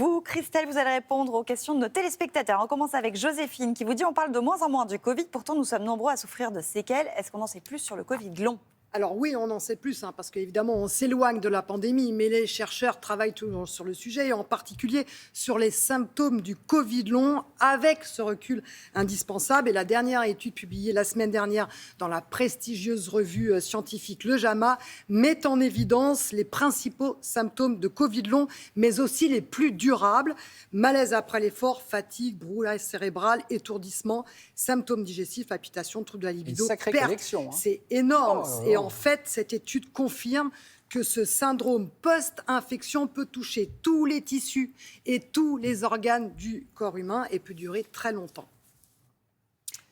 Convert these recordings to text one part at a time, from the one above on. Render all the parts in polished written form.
vous. Christelle, vous allez répondre aux questions de nos téléspectateurs. On commence avec Joséphine qui vous dit on parle de moins en moins du Covid, pourtant nous sommes nombreux à souffrir de séquelles. Est-ce qu'on en sait plus sur le Covid long ? Alors oui, on en sait plus, parce qu'évidemment, on s'éloigne de la pandémie, mais les chercheurs travaillent toujours sur le sujet, et en particulier sur les symptômes du Covid long, avec ce recul indispensable. Et la dernière étude publiée la semaine dernière dans la prestigieuse revue scientifique Le JAMA met en évidence les principaux symptômes de Covid long, mais aussi les plus durables. Malaise après l'effort, fatigue, brouillage cérébral, étourdissement, symptômes digestifs, palpitations, troubles de la libido. Une sacrée collection. C'est énorme. Oh. Et en fait, cette étude confirme que ce syndrome post-infection peut toucher tous les tissus et tous les organes du corps humain et peut durer très longtemps.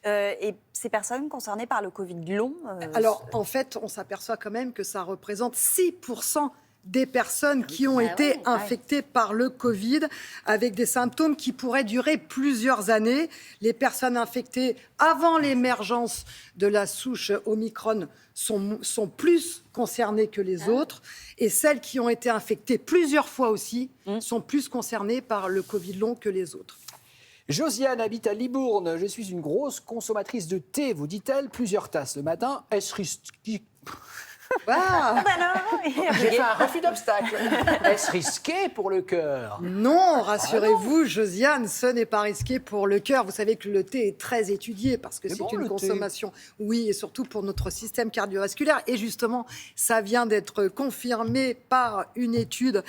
Et ces personnes concernées par le Covid long Alors, en fait, on s'aperçoit quand même que ça représente 6% des personnes qui ont été infectées par le Covid, avec des symptômes qui pourraient durer plusieurs années. Les personnes infectées avant l'émergence de la souche Omicron sont plus concernées que les autres. Et celles qui ont été infectées plusieurs fois aussi sont plus concernées par le Covid long que les autres. Josiane habite à Libourne. Je suis une grosse consommatrice de thé, vous dit-elle, plusieurs tasses le matin. Est-ce risqué ? J'ai fait un refus d'obstacle. Est-ce risqué pour le cœur ? Non, rassurez-vous, Josiane, ce n'est pas risqué pour le cœur. Vous savez que le thé est très étudié parce que c'est bon, une consommation, oui, et surtout pour notre système cardiovasculaire. Et justement, ça vient d'être confirmé par une étude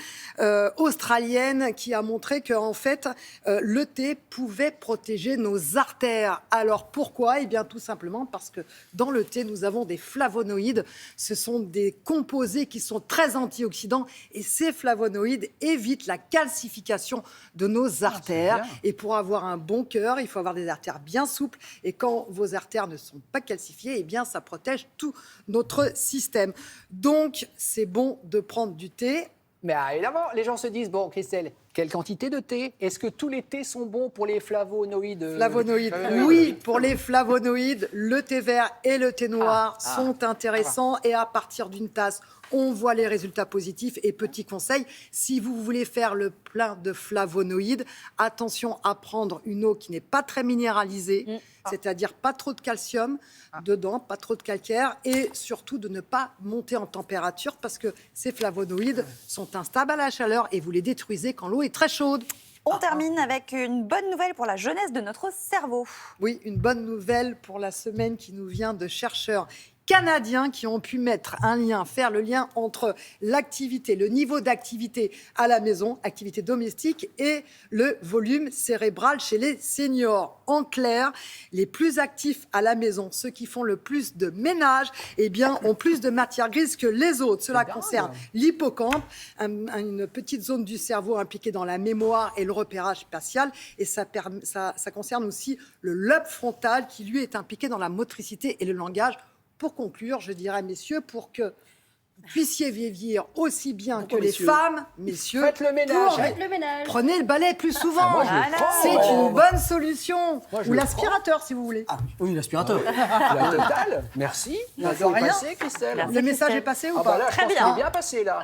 australienne qui a montré qu'en fait, le thé pouvait protéger nos artères. Alors pourquoi ? Eh bien, tout simplement parce que dans le thé, nous avons des flavonoïdes. Ce sont des composés qui sont très antioxydants et ces flavonoïdes évitent la calcification de nos artères. Et pour avoir un bon cœur, il faut avoir des artères bien souples. Et quand vos artères ne sont pas calcifiées, eh bien, ça protège tout notre système. Donc, c'est bon de prendre du thé. Mais évidemment, les gens se disent, bon, Christelle, quelle quantité de thé ? Est-ce que tous les thés sont bons pour les flavonoïdes ? Oui, pour les flavonoïdes, le thé vert et le thé noir sont intéressants. Et à partir d'une tasse, on voit les résultats positifs. Et petit conseil, si vous voulez faire le plein de flavonoïdes, attention à prendre une eau qui n'est pas très minéralisée, c'est-à-dire pas trop de calcium dedans, pas trop de calcaire, et surtout de ne pas monter en température parce que ces flavonoïdes sont instables à la chaleur et vous les détruisez quand l'eau est très chaude. On termine avec une bonne nouvelle pour la jeunesse de notre cerveau. Oui, une bonne nouvelle pour la semaine qui nous vient de chercheurs canadiens qui ont pu faire le lien entre l'activité, le niveau d'activité à la maison, activité domestique, et le volume cérébral chez les seniors. En clair, les plus actifs à la maison, ceux qui font le plus de ménage, eh bien, ont plus de matière grise que les autres. Cela concerne l'hippocampe, une petite zone du cerveau impliquée dans la mémoire et le repérage spatial. Et ça concerne aussi le lobe frontal qui, lui, est impliqué dans la motricité et le langage. Pour conclure, je dirais, messieurs, pour que vous puissiez vieillir aussi bien que les femmes, messieurs, faites le ménage. Prenez le balai plus souvent. C'est une bonne solution. Ou l'aspirateur, si vous voulez. Oui, l'aspirateur. La totale, merci. De rien. Passé, Christelle. Le message est passé ou Ah pas bah là, je pense qu'il est bien passé, là.